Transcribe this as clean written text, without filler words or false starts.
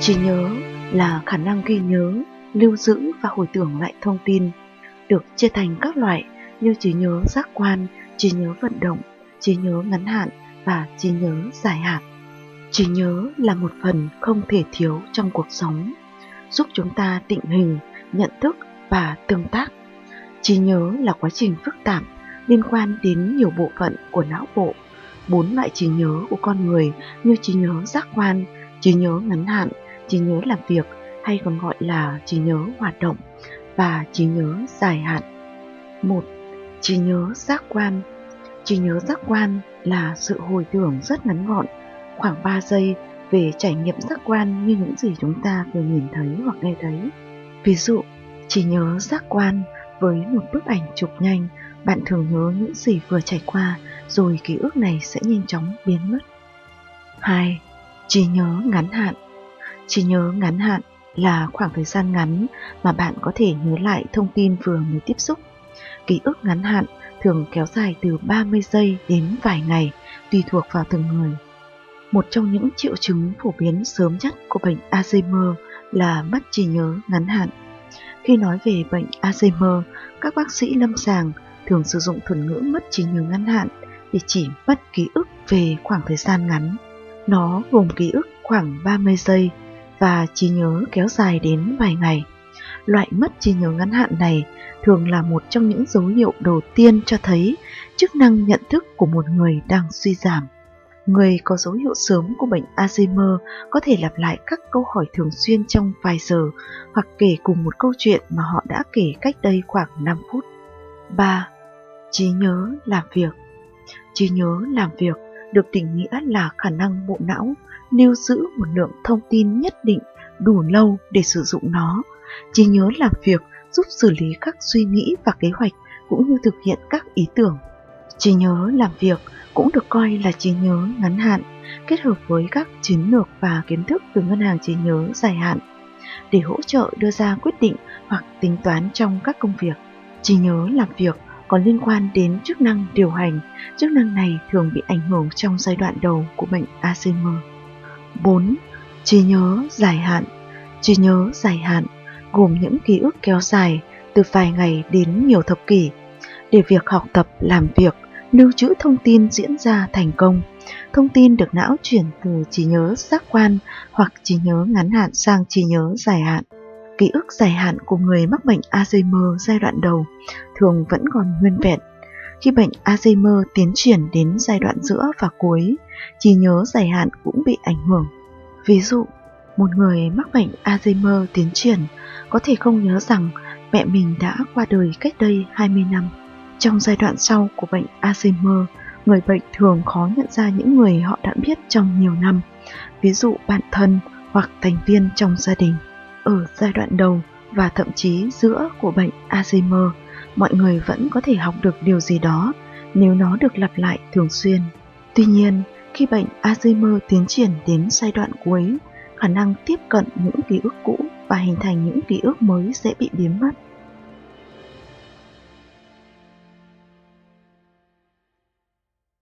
Trí nhớ là khả năng ghi nhớ, lưu giữ và hồi tưởng lại thông tin, được chia thành các loại như trí nhớ giác quan, trí nhớ vận động, trí nhớ ngắn hạn và trí nhớ dài hạn. Trí nhớ là một phần không thể thiếu trong cuộc sống, giúp chúng ta định hình, nhận thức và tương tác. Trí nhớ là quá trình phức tạp liên quan đến nhiều bộ phận của não bộ. 4 loại trí nhớ của con người như trí nhớ giác quan, trí nhớ ngắn hạn, trí nhớ làm việc hay còn gọi là trí nhớ hoạt động và trí nhớ dài hạn. 1. Trí nhớ giác quan. Trí nhớ giác quan là sự hồi tưởng rất ngắn gọn, khoảng 3 giây về trải nghiệm giác quan như những gì chúng ta vừa nhìn thấy hoặc nghe thấy. Ví dụ, trí nhớ giác quan với một bức ảnh chụp nhanh, bạn thường nhớ những gì vừa trải qua, rồi ký ức này sẽ nhanh chóng biến mất. 2. Trí nhớ ngắn hạn. Trí nhớ ngắn hạn là khoảng thời gian ngắn mà bạn có thể nhớ lại thông tin vừa mới tiếp xúc. Ký ức ngắn hạn thường kéo dài từ 30 giây đến vài ngày, tùy thuộc vào từng người. Một trong những triệu chứng phổ biến sớm nhất của bệnh Alzheimer là mất trí nhớ ngắn hạn. Khi nói về bệnh Alzheimer, các bác sĩ lâm sàng thường sử dụng thuật ngữ mất trí nhớ ngắn hạn để chỉ mất ký ức về khoảng thời gian ngắn. Nó gồm ký ức khoảng 30 giây và trí nhớ kéo dài đến vài ngày. Loại mất trí nhớ ngắn hạn này thường là một trong những dấu hiệu đầu tiên cho thấy chức năng nhận thức của một người đang suy giảm. Người có dấu hiệu sớm của bệnh Alzheimer có thể lặp lại các câu hỏi thường xuyên trong vài giờ hoặc kể cùng một câu chuyện mà họ đã kể cách đây khoảng 5 phút. 3. Trí nhớ làm việc. Trí nhớ làm việc được định nghĩa là khả năng bộ não lưu giữ một lượng thông tin nhất định đủ lâu để sử dụng nó. Trí nhớ làm việc giúp xử lý các suy nghĩ và kế hoạch cũng như thực hiện các ý tưởng. Trí nhớ làm việc cũng được coi là trí nhớ ngắn hạn, kết hợp với các chiến lược và kiến thức từ ngân hàng trí nhớ dài hạn để hỗ trợ đưa ra quyết định hoặc tính toán trong các công việc. Trí nhớ làm việc còn liên quan đến chức năng điều hành. Chức năng này thường bị ảnh hưởng trong giai đoạn đầu của bệnh Alzheimer. 4. Trí nhớ dài hạn. Trí nhớ dài hạn gồm những ký ức kéo dài từ vài ngày đến nhiều thập kỷ. Để việc học tập, làm việc, lưu trữ thông tin diễn ra thành công, thông tin được não chuyển từ trí nhớ giác quan hoặc trí nhớ ngắn hạn sang trí nhớ dài hạn. Ký ức dài hạn của người mắc bệnh Alzheimer giai đoạn đầu thường vẫn còn nguyên vẹn. Khi bệnh Alzheimer tiến triển đến giai đoạn giữa và cuối, trí nhớ dài hạn cũng bị ảnh hưởng. Ví dụ, một người mắc bệnh Alzheimer tiến triển có thể không nhớ rằng mẹ mình đã qua đời cách đây 20 năm. Trong giai đoạn sau của bệnh Alzheimer, người bệnh thường khó nhận ra những người họ đã biết trong nhiều năm, ví dụ bạn thân hoặc thành viên trong gia đình. Ở giai đoạn đầu và thậm chí giữa của bệnh Alzheimer, mọi người vẫn có thể học được điều gì đó nếu nó được lặp lại thường xuyên. Tuy nhiên, khi bệnh Alzheimer tiến triển đến giai đoạn cuối, khả năng tiếp cận những ký ức cũ và hình thành những ký ức mới sẽ bị biến mất.